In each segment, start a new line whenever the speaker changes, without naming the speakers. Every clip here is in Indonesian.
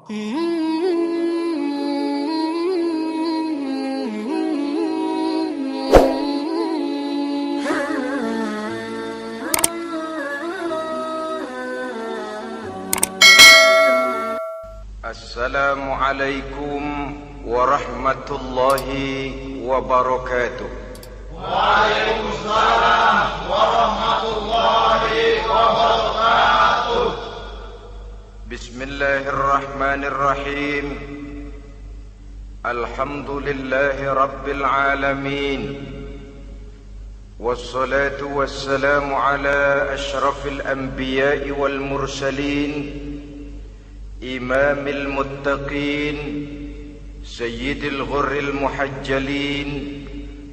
Assalamualaikum warahmatullahi wabarakatuh.
Waalaikumsalam warahmatullahi wabarakatuh.
Bismillahirrahmanirrahim. Alhamdulillahi rabbil alamin. Wassalatu wassalamu ala ashrafil anbiya'i wal mursalin, imamil muttaqin, sayyidil ghurril muhajjalin,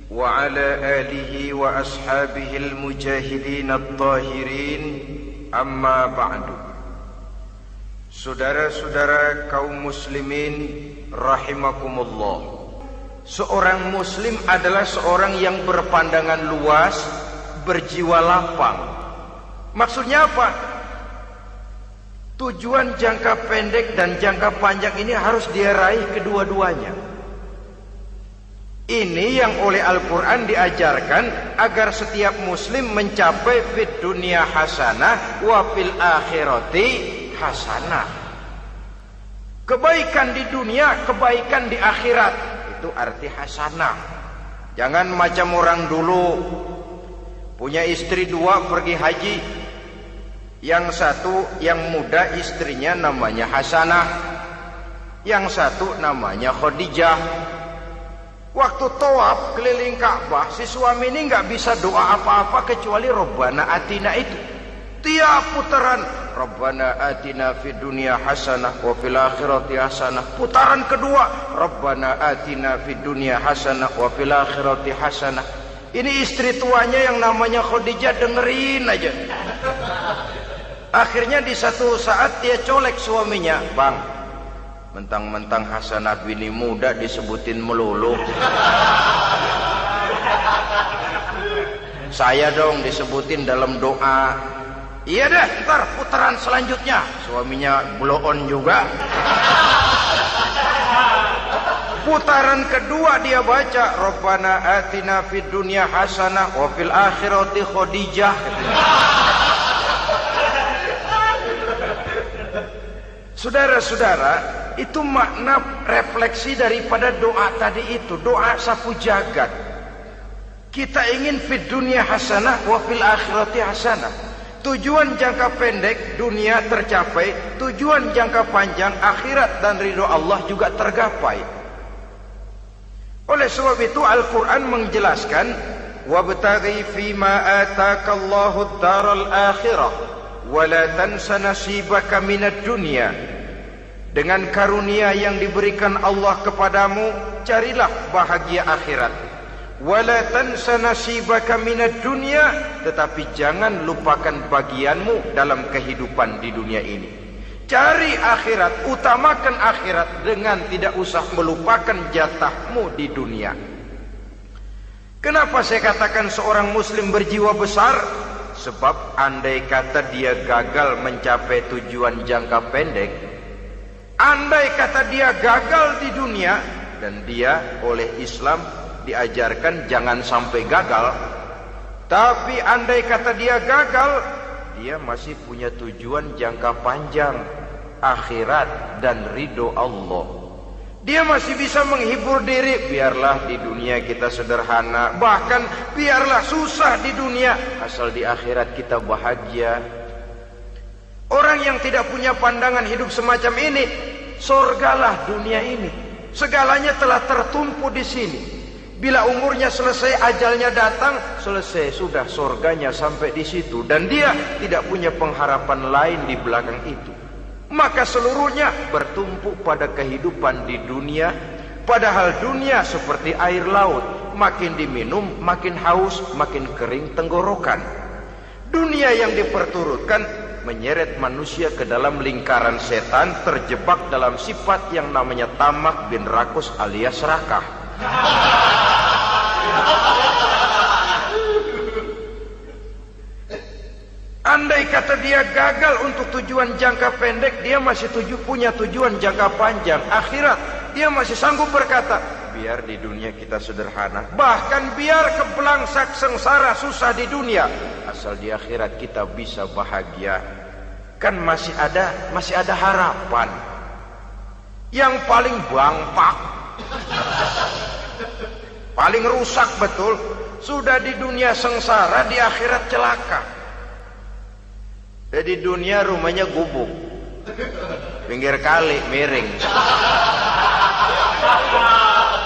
wa ala alihi wa ashabihil mujahidin at-tahirin, amma ba'du. Saudara-saudara kaum muslimin rahimakumullah, seorang muslim adalah seorang yang berpandangan luas, berjiwa lapang. Maksudnya apa? Tujuan jangka pendek dan jangka panjang ini harus dia raih kedua-duanya. Ini yang oleh Al-Quran diajarkan agar setiap muslim mencapai fid dunya hasanah wa fil akhirati hasanah. Kebaikan di dunia, kebaikan di akhirat, itu arti hasanah. Jangan macam orang dulu, punya istri dua pergi haji. Yang satu yang muda istrinya namanya Hasanah, yang satu namanya Khadijah. Waktu tawaf keliling Ka'bah, si suami ini nggak bisa doa apa-apa kecuali Rabbana Atina itu. Tiap putaran Rabbana Atina fid dunya hasanah wa fil akhirati hasanah. Putaran kedua Rabbana Atina fid dunya hasanah wa fil akhirati hasanah. Ini istri tuanya yang namanya Khadijah dengerin aja. Akhirnya di satu saat dia colek suaminya, "Bang, mentang-mentang Hasanah bini muda disebutin melulu. Saya dong disebutin dalam doa." "Iya deh, ntar putaran selanjutnya." Suaminya blow on juga. Putaran kedua dia baca Rabbana Atina fid dunya hasanah wa fil akhirati Khadijah. Saudara-saudara, itu makna refleksi daripada doa tadi itu, doa sapu jagat. Kita ingin fid dunya hasanah wa fil akhirati hasanah. Tujuan jangka pendek dunia tercapai, tujuan jangka panjang akhirat dan ridho Allah juga tergapai. Oleh sebab itu Al-Quran menjelaskan, wabtaghi fima atakallahu ad-daral akhirah wa la tansa nasibaka minad dunya. Dengan karunia yang diberikan Allah kepadamu, carilah bahagia akhirat. Wala tansa nasibaka minad dunya, tetapi jangan lupakan bagianmu dalam kehidupan di dunia ini. Cari akhirat, utamakan akhirat dengan tidak usah melupakan jatahmu di dunia. Kenapa saya katakan seorang muslim berjiwa besar? Sebab andai kata dia gagal mencapai tujuan jangka pendek, andai kata dia gagal di dunia, dan dia oleh Islam diajarkan jangan sampai gagal, tapi andai kata dia gagal, dia masih punya tujuan jangka panjang, akhirat dan ridho Allah. Dia masih bisa menghibur diri, biarlah di dunia kita sederhana, bahkan biarlah susah di dunia, asal di akhirat kita bahagia. Orang yang tidak punya pandangan hidup semacam ini, sorgalah dunia ini. Segalanya telah tertumpu di sini. Bila umurnya selesai, ajalnya datang, selesai sudah, sorganya sampai di situ, dan dia tidak punya pengharapan lain di belakang itu. Maka seluruhnya bertumpu pada kehidupan di dunia. Padahal dunia seperti air laut, makin diminum makin haus, makin kering tenggorokan. Dunia yang diperturutkan menyeret manusia ke dalam lingkaran setan, terjebak dalam sifat yang namanya tamak bin rakus alias serakah. Andai kata karena dia gagal untuk tujuan jangka pendek, dia masih punya tujuan jangka panjang, akhirat. Dia masih sanggup berkata, biar di dunia kita sederhana, bahkan biar kebelangsak sengsara susah di dunia, asal di akhirat kita bisa bahagia. Kan masih ada harapan. Yang paling bangpak, paling rusak betul, sudah di dunia sengsara, di akhirat celaka. Jadi dunia rumahnya gubuk, pinggir kali miring,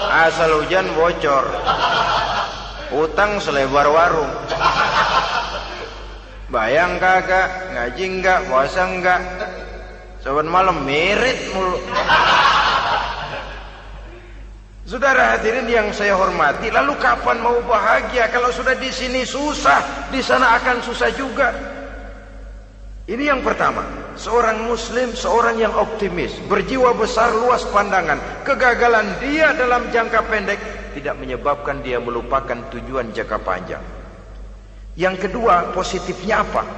asal hujan bocor, utang selebar warung. Bayang kagak, ngaji enggak, puasa enggak, saban malam merit mulu. Saudara hadirin yang saya hormati, lalu kapan mau bahagia kalau sudah di sini susah, di sana akan susah juga. Ini yang pertama, seorang muslim, seorang yang optimis, berjiwa besar, luas pandangan. Kegagalan dia dalam jangka pendek tidak menyebabkan dia melupakan tujuan jangka panjang. Yang kedua, positifnya apa?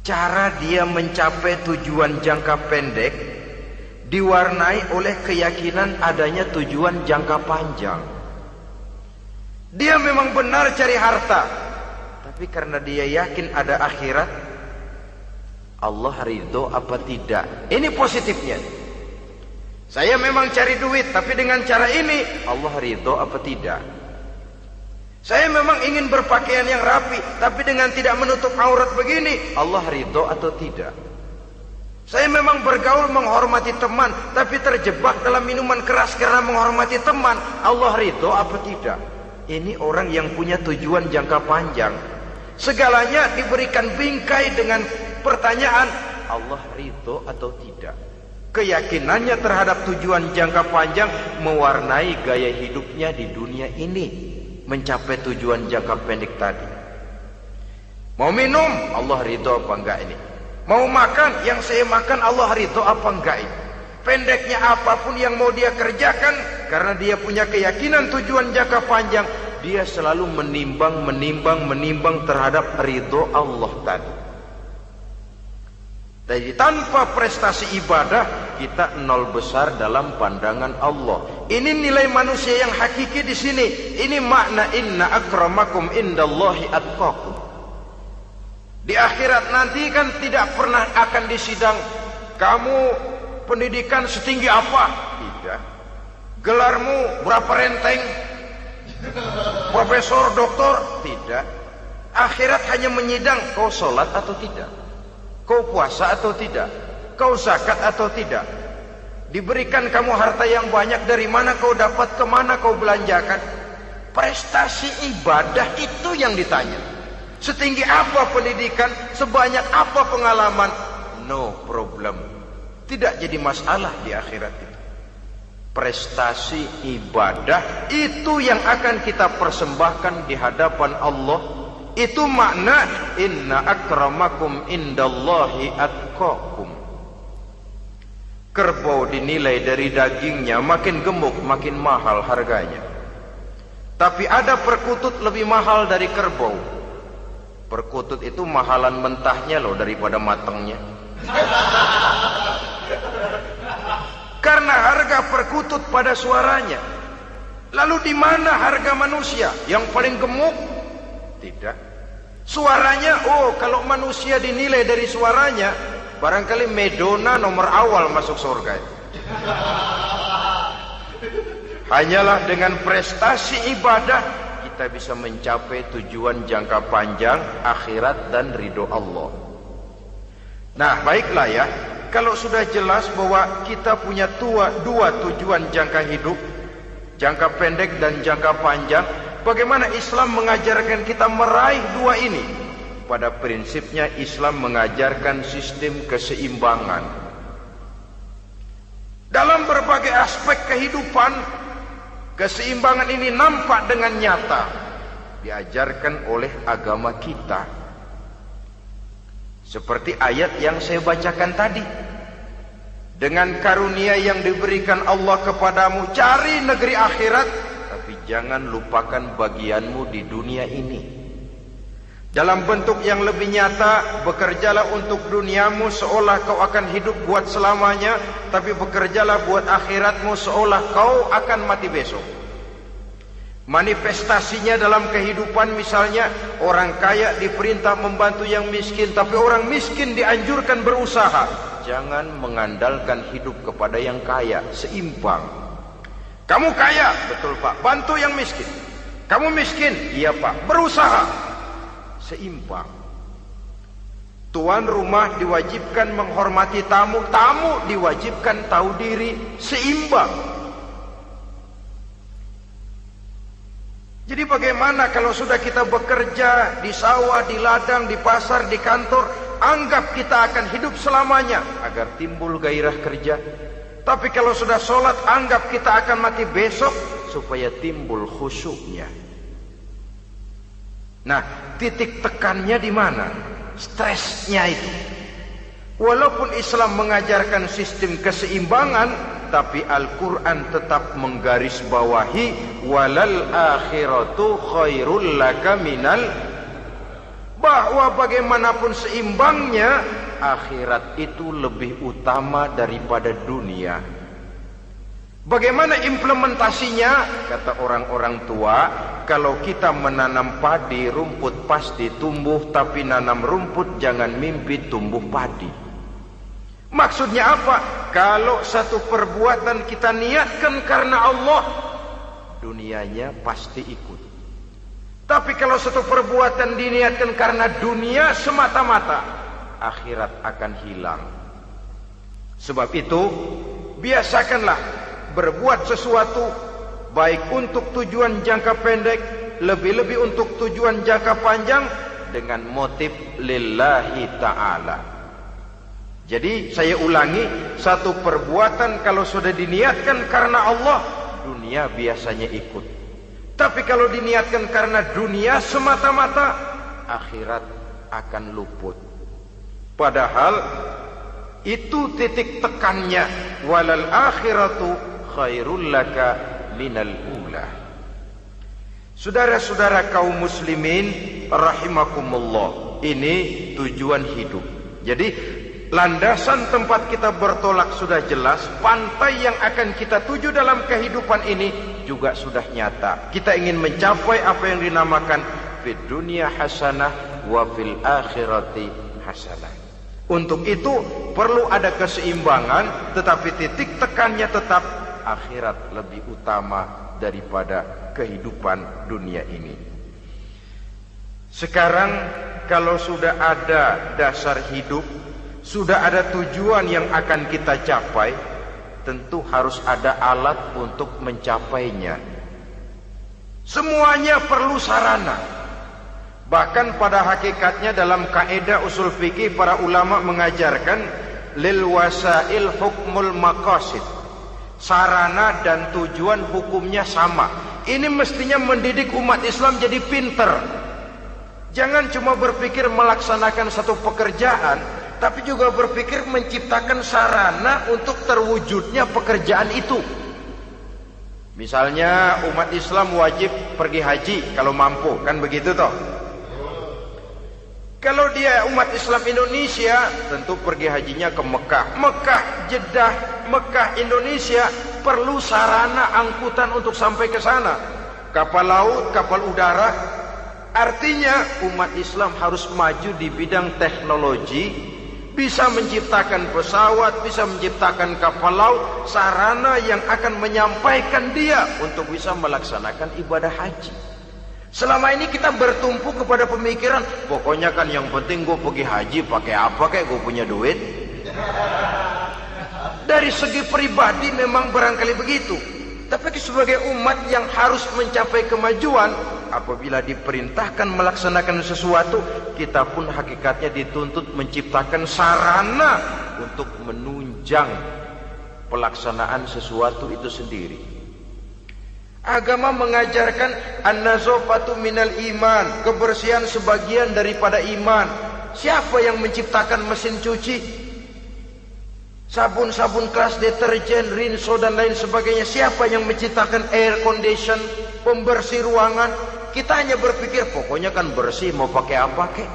Cara dia mencapai tujuan jangka pendek diwarnai oleh keyakinan adanya tujuan jangka panjang. Dia memang benar cari harta, tapi karena dia yakin ada akhirat, Allah ridho apa tidak. Ini positifnya. Saya memang cari duit, tapi dengan cara ini Allah ridho apa tidak. Saya memang ingin berpakaian yang rapi, tapi dengan tidak menutup aurat begini, Allah ridho atau tidak. Saya memang bergaul menghormati teman, tapi terjebak dalam minuman keras karena menghormati teman, Allah ridho apa tidak. Ini orang yang punya tujuan jangka panjang. Segalanya diberikan bingkai dengan pertanyaan, Allah ridho atau tidak. Keyakinannya terhadap tujuan jangka panjang mewarnai gaya hidupnya di dunia ini, mencapai tujuan jangka pendek tadi. Mau minum, Allah ridho apa enggak ini? Mau makan, yang saya makan Allah ridho apa enggak ini? Pendeknya apapun yang mau dia kerjakan, karena dia punya keyakinan tujuan jangka panjang, dia selalu menimbang terhadap ridho Allah tadi. Jadi tanpa prestasi ibadah, kita nol besar dalam pandangan Allah. Ini nilai manusia yang hakiki di sini. Ini makna inna akramakum indallahi atqakum. Di akhirat nanti kan tidak pernah akan disidang, kamu pendidikan setinggi apa? Tidak. Gelarmu berapa renteng? Profesor, doktor? Tidak. Akhirat hanya menyidang kau sholat atau tidak, kau puasa atau tidak, kau zakat atau tidak. Diberikan kamu harta yang banyak, dari mana kau dapat, kemana kau belanjakan. Prestasi ibadah itu yang ditanya. Setinggi apa pendidikan, sebanyak apa pengalaman, no problem. Tidak jadi masalah di akhirat itu. Prestasi ibadah itu yang akan kita persembahkan di hadapan Allah. Itu makna inna akramakum indallahi atqakum. Kerbau dinilai dari dagingnya, makin gemuk makin mahal harganya. Tapi ada perkutut lebih mahal dari kerbau. Perkutut itu mahalan mentahnya loh daripada matangnya. Karena harga perkutut pada suaranya. Lalu di mana harga manusia yang paling gemuk? Tidak. Suaranya, oh kalau manusia dinilai dari suaranya, barangkali Madonna nomor awal masuk surga. Hanyalah dengan prestasi ibadah kita bisa mencapai tujuan jangka panjang, akhirat dan ridho Allah. Nah baiklah ya, kalau sudah jelas bahwa kita punya dua tujuan jangka hidup, jangka pendek dan jangka panjang, bagaimana Islam mengajarkan kita meraih dua ini? Pada prinsipnya Islam mengajarkan sistem keseimbangan. Dalam berbagai aspek kehidupan, keseimbangan ini nampak dengan nyata diajarkan oleh agama kita. Seperti ayat yang saya bacakan tadi. Dengan karunia yang diberikan Allah kepadamu, cari negeri akhirat, tapi jangan lupakan bagianmu di dunia ini. Dalam bentuk yang lebih nyata, bekerjalah untuk duniamu seolah kau akan hidup buat selamanya, tapi bekerjalah buat akhiratmu seolah kau akan mati besok. Manifestasinya dalam kehidupan, misalnya orang kaya diperintah membantu yang miskin, tapi orang miskin dianjurkan berusaha. Jangan mengandalkan hidup kepada yang kaya, seimbang. Kamu kaya, betul Pak, bantu yang miskin. Kamu miskin, iya Pak, berusaha. Seimbang. Tuan rumah diwajibkan menghormati tamu, tamu diwajibkan tahu diri, seimbang. Jadi bagaimana kalau sudah kita bekerja di sawah, di ladang, di pasar, di kantor, anggap kita akan hidup selamanya agar timbul gairah kerja. Tapi kalau sudah sholat, anggap kita akan mati besok supaya timbul khusyuknya. Nah, titik tekannya di mana? Stresnya itu. Walaupun Islam mengajarkan sistem keseimbangan, tapi Al-Quran tetap menggarisbawahi walal akhiratu khairul laka minal, bahwa bagaimanapun seimbangnya, akhirat itu lebih utama daripada dunia. Bagaimana implementasinya? Kata orang-orang tua, kalau kita menanam padi, rumput pasti tumbuh, tapi nanam rumput jangan mimpi tumbuh padi. Maksudnya apa? Kalau satu perbuatan kita niatkan karena Allah, dunianya pasti ikut. Tapi kalau satu perbuatan diniatkan karena dunia semata-mata, akhirat akan hilang. Sebab itu, biasakanlah berbuat sesuatu baik untuk tujuan jangka pendek, lebih-lebih untuk tujuan jangka panjang, dengan motif lillahi ta'ala. Jadi saya ulangi, satu perbuatan kalau sudah diniatkan karena Allah, dunia biasanya ikut. Tapi kalau diniatkan karena dunia semata-mata, akhirat akan luput. Padahal itu titik tekannya, walal akhiratu khairul laka minal ula. Saudara-saudara kaum muslimin rahimakumullah, ini tujuan hidup. Jadi landasan tempat kita bertolak sudah jelas, pantai yang akan kita tuju dalam kehidupan ini juga sudah nyata. Kita ingin mencapai apa yang dinamakan fid dunya hasanah wa fil akhirati hasanah. Untuk itu perlu ada keseimbangan, tetapi titik tekannya tetap akhirat lebih utama daripada kehidupan dunia ini. Sekarang kalau sudah ada dasar hidup, sudah ada tujuan yang akan kita capai, tentu harus ada alat untuk mencapainya. Semuanya perlu sarana. Bahkan pada hakikatnya dalam kaidah usul fikih para ulama mengajarkan lil wasail hukmul maqasid. Sarana dan tujuan hukumnya sama. Ini mestinya mendidik umat Islam jadi pinter. Jangan cuma berpikir melaksanakan satu pekerjaan, tapi juga berpikir menciptakan sarana untuk terwujudnya pekerjaan itu. Misalnya umat Islam wajib pergi haji kalau mampu, kan begitu toh? Kalau dia umat Islam Indonesia, tentu pergi hajinya ke Mekah. Mekah, Jeddah, Mekah, Indonesia perlu sarana angkutan untuk sampai ke sana. Kapal laut, kapal udara. Artinya umat Islam harus maju di bidang teknologi, bisa menciptakan pesawat, bisa menciptakan kapal laut, sarana yang akan menyampaikan dia untuk bisa melaksanakan ibadah haji. Selama ini kita bertumpu kepada pemikiran, pokoknya kan yang penting gue pergi haji pakai apa kayak gue punya duit. Dari segi pribadi memang barangkali begitu. Tapi sebagai umat yang harus mencapai kemajuan, apabila diperintahkan melaksanakan sesuatu, kita pun hakikatnya dituntut menciptakan sarana untuk menunjang pelaksanaan sesuatu itu sendiri. Agama mengajarkan an-nazafatu minal iman, kebersihan sebagian daripada iman. Siapa yang menciptakan mesin cuci, sabun-sabun keras, deterjen, rinso dan lain sebagainya? Siapa yang menciptakan air condition, pembersih ruangan? Kita hanya berpikir pokoknya kan bersih, mau pakai apa kek.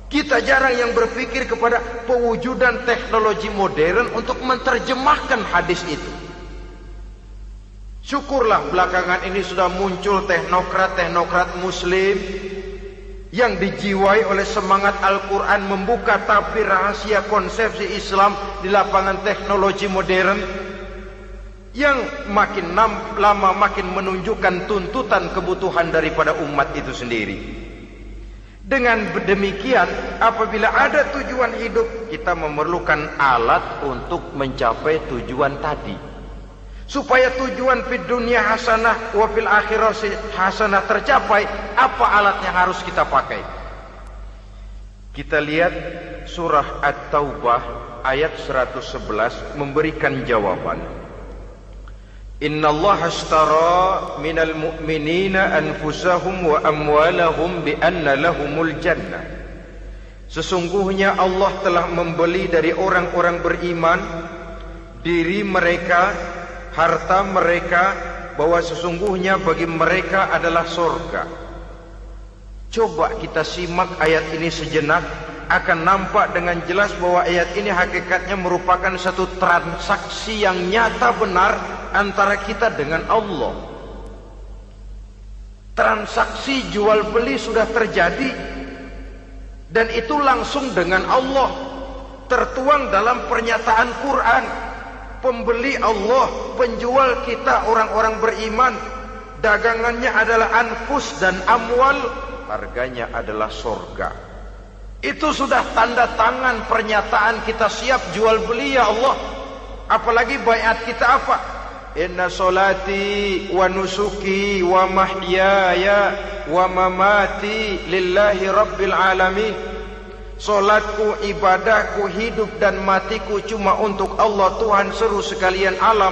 Kita jarang yang berpikir kepada pewujudan teknologi modern untuk menerjemahkan hadis itu. Syukurlah belakangan ini sudah muncul teknokrat-teknokrat muslim yang dijiwai oleh semangat Al-Quran membuka tabir rahasia konsepsi Islam di lapangan teknologi modern, yang makin lama makin menunjukkan tuntutan kebutuhan daripada umat itu sendiri. Dengan demikian, apabila ada tujuan hidup, kita memerlukan alat untuk mencapai tujuan tadi. Supaya tujuan fid dunia hasanah wa fil akhirati hasanah tercapai, apa alat yang harus kita pakai? Kita lihat surah At-Taubah ayat 111 memberikan jawaban. Innallaha ashtara minal mu'minina anfusahum wa amwalahum bi anna lahumul jannah. Sesungguhnya Allah telah membeli dari orang-orang beriman diri mereka, harta mereka, bahwa sesungguhnya bagi mereka adalah surga. Coba kita simak ayat ini sejenak, akan nampak dengan jelas bahwa ayat ini hakikatnya merupakan satu transaksi yang nyata benar antara kita dengan Allah. Transaksi jual beli sudah terjadi, dan itu langsung dengan Allah, tertuang dalam pernyataan Quran. Pembeli Allah, penjual kita orang-orang beriman, dagangannya adalah anfus dan amwal, harganya adalah surga. Itu sudah tanda tangan pernyataan kita siap jual beli ya Allah. Apalagi baiat kita apa? Inna solati wa nusuki wa mahyaya wa mamati lillahi rabbil alamin. Solatku, ibadahku, hidup dan matiku cuma untuk Allah Tuhan seru sekalian alam.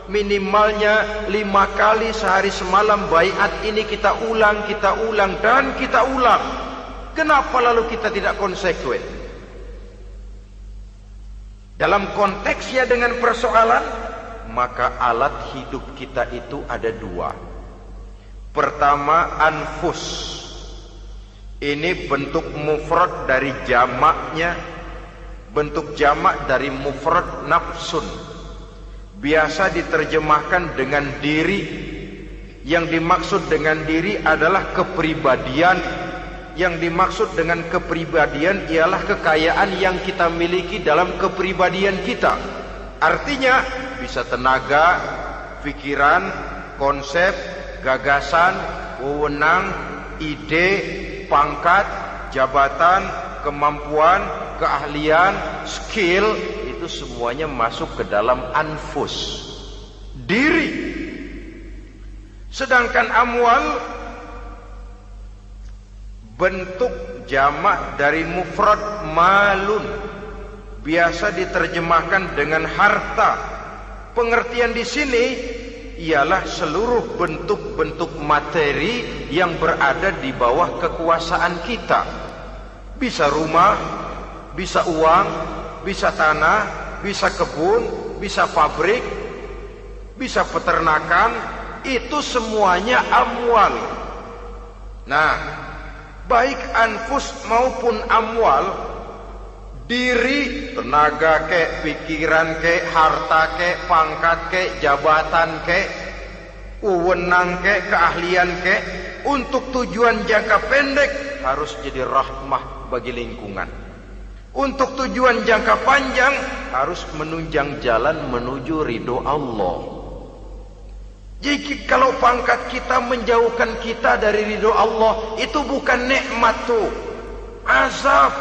Minimalnya 5 kali sehari semalam baiat ini kita ulang dan kita ulang. Kenapa lalu kita tidak konsekuen? Dalam konteksnya dengan persoalan, maka alat hidup kita itu ada 2. Pertama, anfus. Ini bentuk mufrad dari jamaknya, bentuk jamak dari mufrad nafsun. Biasa diterjemahkan dengan diri. Yang dimaksud dengan diri adalah kepribadian. Yang dimaksud dengan kepribadian ialah kekayaan yang kita miliki dalam kepribadian kita. Artinya bisa tenaga, pikiran, konsep, gagasan, wewenang, ide, pangkat, jabatan, kemampuan, keahlian, skill, itu semuanya masuk ke dalam anfus, diri. Sedangkan amwal bentuk jamak dari mufrad malun, biasa diterjemahkan dengan harta. Pengertian di sini ialah seluruh bentuk-bentuk materi yang berada di bawah kekuasaan kita. Bisa rumah, bisa uang, bisa tanah, bisa kebun, bisa pabrik, bisa peternakan, itu semuanya amwal. Nah, baik anfus maupun amwal, diri, tenaga kek, pikiran kek, harta kek, pangkat kek, jabatan kek, wewenang kek, keahlian kek, untuk tujuan jangka pendek harus jadi rahmah bagi lingkungan. Untuk tujuan jangka panjang harus menunjang jalan menuju ridho Allah. Jadi kalau pangkat kita menjauhkan kita dari ridho Allah, itu bukan nikmat tuh, azab.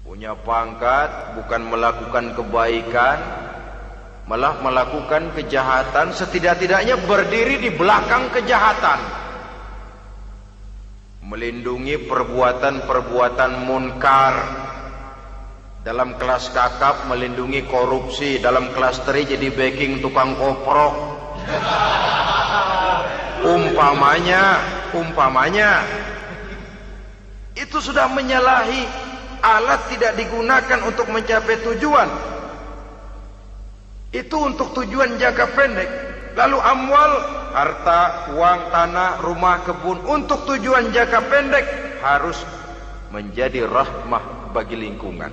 Punya pangkat bukan melakukan kebaikan, malah melakukan kejahatan, setidak-tidaknya berdiri di belakang kejahatan, melindungi perbuatan-perbuatan munkar. Dalam kelas kakap melindungi korupsi, dalam kelas teri jadi backing tukang koprok. Umpamanya itu sudah menyalahi. Alat tidak digunakan untuk mencapai tujuan. Itu untuk tujuan jangka pendek. Lalu amwal, harta, uang, tanah, rumah, kebun untuk tujuan jangka pendek harus menjadi rahmah bagi lingkungan.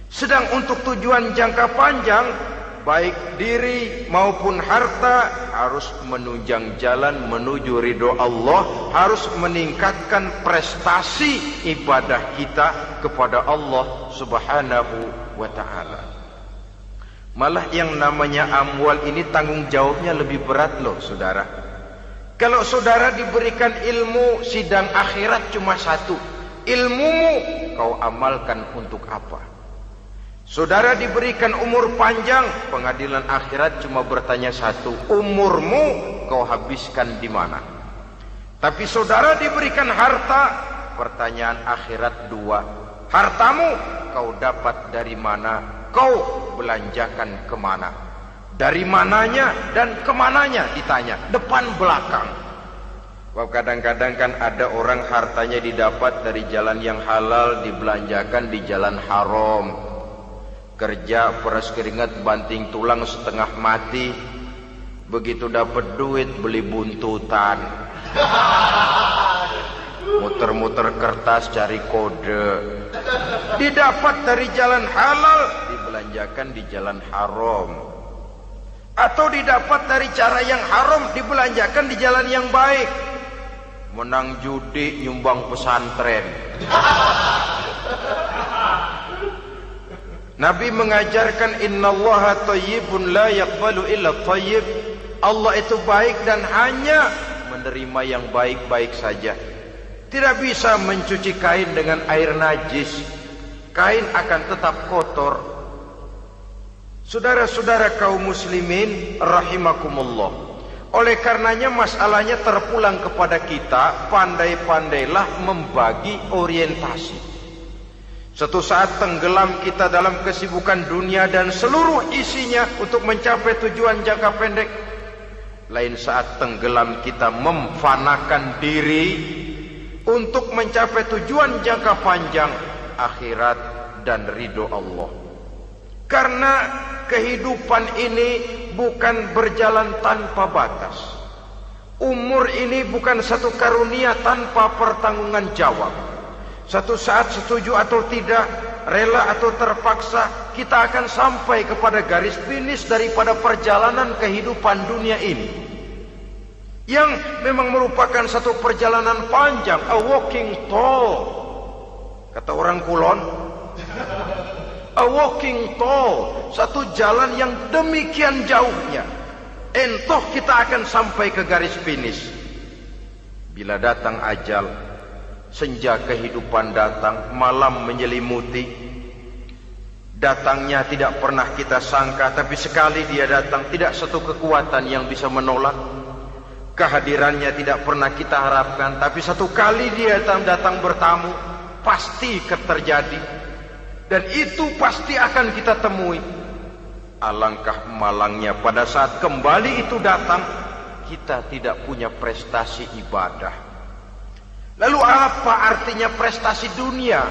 Sedang untuk tujuan jangka panjang, baik diri maupun harta harus menunjang jalan menuju ridho Allah, harus meningkatkan prestasi ibadah kita kepada Allah Subhanahu wa ta'ala. Malah yang namanya amwal ini tanggung jawabnya lebih berat loh saudara. Kalau saudara diberikan ilmu, sidang akhirat cuma satu. Ilmumu kau amalkan untuk apa? Saudara diberikan umur panjang, pengadilan akhirat cuma bertanya satu, umurmu kau habiskan di mana? Tapi saudara diberikan harta, pertanyaan akhirat dua, hartamu kau dapat dari mana? Kau belanjakan kemana? Dari mananya dan kemananya ditanya, depan belakang. Kadang-kadang kan ada orang hartanya didapat dari jalan yang halal, dibelanjakan di jalan haram. Kerja peras keringat banting tulang setengah mati, begitu dapat duit beli buntutan, muter-muter kertas cari kode. Didapat dari jalan halal, dibelanjakan di jalan haram. Atau didapat dari cara yang haram, dibelanjakan di jalan yang baik. Menang judi, nyumbang pesantren. Nabi mengajarkan innallaha thayyibun la yaqbalu illa thayyib. Allah itu baik dan hanya menerima yang baik-baik saja. Tidak bisa mencuci kain dengan air najis. Kain akan tetap kotor. Saudara-saudara kaum muslimin rahimakumullah. Oleh karenanya masalahnya terpulang kepada kita, pandai-pandailah membagi orientasi. Suatu saat tenggelam kita dalam kesibukan dunia dan seluruh isinya untuk mencapai tujuan jangka pendek. Lain saat tenggelam kita memfanakan diri untuk mencapai tujuan jangka panjang, akhirat dan ridho Allah. Karena kehidupan ini bukan berjalan tanpa batas. Umur ini bukan satu karunia tanpa pertanggungan jawab. Satu saat setuju atau tidak, rela atau terpaksa, kita akan sampai kepada garis finish daripada perjalanan kehidupan dunia ini. Yang memang merupakan satu perjalanan panjang, a walking tall. Kata orang Kulon, a walking tall, satu jalan yang demikian jauhnya. Entoh kita akan sampai ke garis finish. Bila datang ajal, senja kehidupan datang, malam menyelimuti. Datangnya tidak pernah kita sangka, tapi sekali dia datang, tidak satu kekuatan yang bisa menolak. Kehadirannya tidak pernah kita harapkan, tapi satu kali dia datang bertamu, pasti terjadi. Dan itu pasti akan kita temui. Alangkah malangnya pada saat kembali itu datang, kita tidak punya prestasi ibadah. Lalu apa artinya prestasi dunia?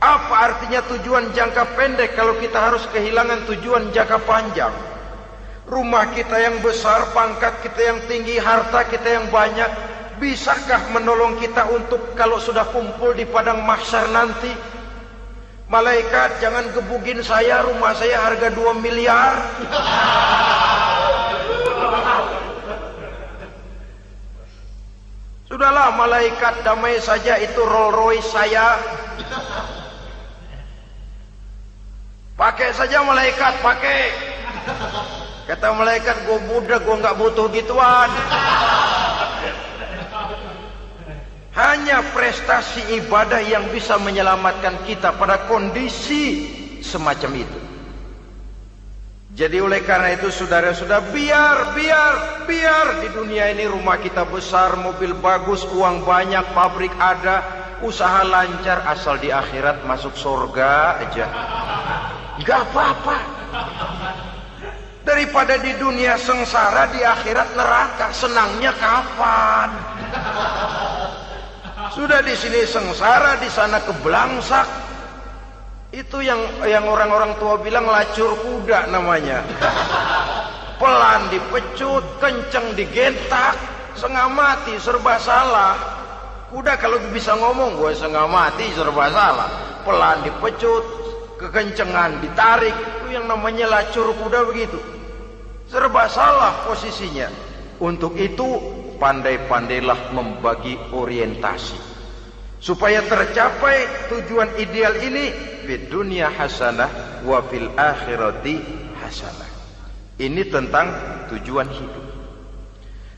Apa artinya tujuan jangka pendek kalau kita harus kehilangan tujuan jangka panjang? Rumah kita yang besar, pangkat kita yang tinggi, harta kita yang banyak, bisakah menolong kita untuk kalau sudah kumpul di padang mahsyar nanti? Malaikat, jangan gebugin saya, rumah saya harga 2 miliar. Sudahlah malaikat, damai saja, itu Rolls Royce saya. Pakai saja malaikat, pakai. Kata malaikat, gue budak, gue nggak butuh gituan. Hanya prestasi ibadah yang bisa menyelamatkan kita pada kondisi semacam itu. Jadi oleh karena itu saudara-saudara, biar di dunia ini rumah kita besar, mobil bagus, uang banyak, pabrik ada, usaha lancar, asal di akhirat masuk surga aja. Gak apa-apa. Daripada di dunia sengsara, di akhirat neraka, senangnya kapan? Sudah di sini sengsara, di sana kebelangsak. Itu yang orang-orang tua bilang lacur kuda namanya. pelan dipecut, kenceng digentak, setengah mati, serba salah. Kuda kalau bisa ngomong, gue setengah mati, serba salah. Pelan dipecut, kekencengan ditarik, itu yang namanya lacur kuda begitu. Serba salah posisinya. Untuk itu pandai-pandailah membagi orientasi supaya tercapai tujuan ideal ini, fid dunya hasanah wa fil akhirati hasanah. Ini tentang tujuan hidup.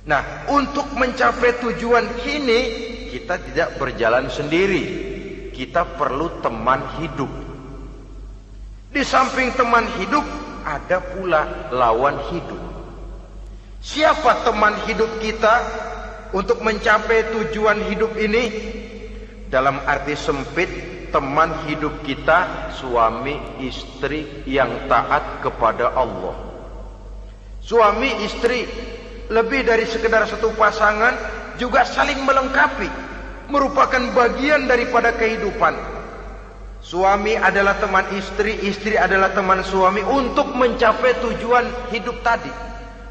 Nah, untuk mencapai tujuan ini kita tidak berjalan sendiri. Kita perlu teman hidup. Di samping teman hidup ada pula lawan hidup. Siapa teman hidup kita untuk mencapai tujuan hidup ini? Dalam arti sempit, teman hidup kita suami istri yang taat kepada Allah. Suami istri lebih dari sekedar satu pasangan, juga saling melengkapi, merupakan bagian daripada kehidupan. Suami adalah teman istri, istri adalah teman suami untuk mencapai tujuan hidup tadi.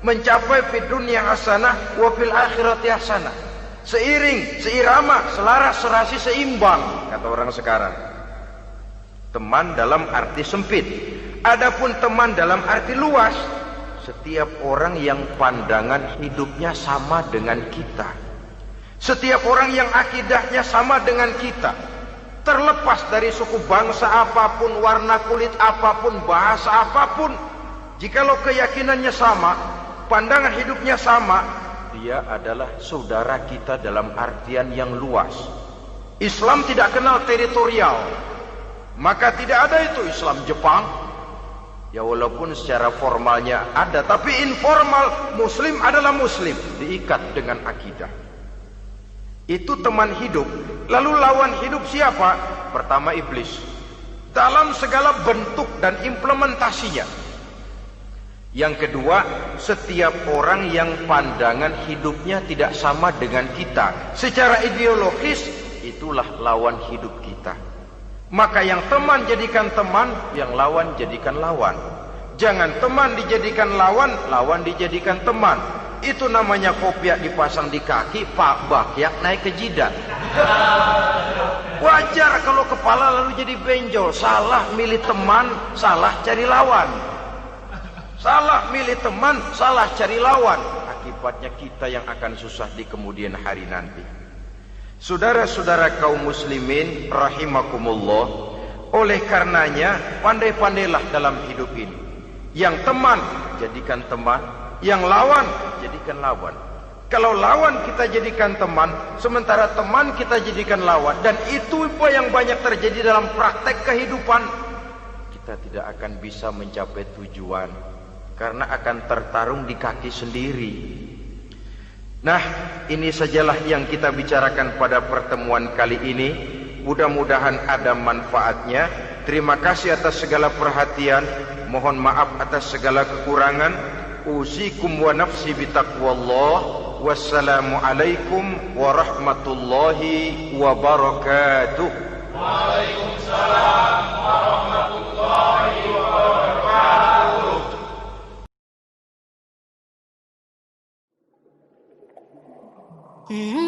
Mencapai fid dunya hasanah wa fil akhirati hasanah. Seiring, seirama, selaras, serasi, seimbang, kata orang sekarang. Teman dalam arti sempit. Adapun teman dalam arti luas, setiap orang yang pandangan hidupnya sama dengan kita. Setiap orang yang akidahnya sama dengan kita. Terlepas dari suku bangsa apapun, warna kulit apapun, bahasa apapun, jikalau keyakinannya sama, pandangan hidupnya sama, dia adalah saudara kita dalam artian yang luas. Islam tidak kenal teritorial, maka tidak ada itu Islam Jepang. Ya walaupun secara formalnya ada, tapi informal, Muslim adalah Muslim, diikat dengan akidah. Itu teman hidup. Lalu lawan hidup siapa? Pertama iblis, dalam segala bentuk dan implementasinya. Yang kedua, setiap orang yang pandangan hidupnya tidak sama dengan kita secara ideologis, itulah lawan hidup kita. Maka yang teman jadikan teman, yang lawan jadikan lawan. Jangan teman dijadikan lawan, lawan dijadikan teman. Itu namanya kopiah dipasang di kaki, pak bakyak naik ke jidat. Wajar kalau kepala lalu jadi benjol. Salah milih teman, salah cari lawan. Salah milih teman, salah cari lawan. Akibatnya kita yang akan susah di kemudian hari nanti. Saudara-saudara kaum muslimin rahimakumullah, oleh karenanya pandai-pandailah dalam hidup ini. Yang teman jadikan teman, yang lawan jadikan lawan. Kalau lawan kita jadikan teman, sementara teman kita jadikan lawan, dan itu apa yang banyak terjadi dalam praktek kehidupan, kita tidak akan bisa mencapai tujuan karena akan tertarung di kaki sendiri. Nah, ini sajalah yang kita bicarakan pada pertemuan kali ini. Mudah-mudahan ada manfaatnya. Terima kasih atas segala perhatian. Mohon maaf atas segala kekurangan. Usikum wa nafsi bitaqwallah. Wassalamualaikum warahmatullahi wabarakatuh.
Waalaikumsalam warahmatullahi wabarakatuh.
Mm-hmm.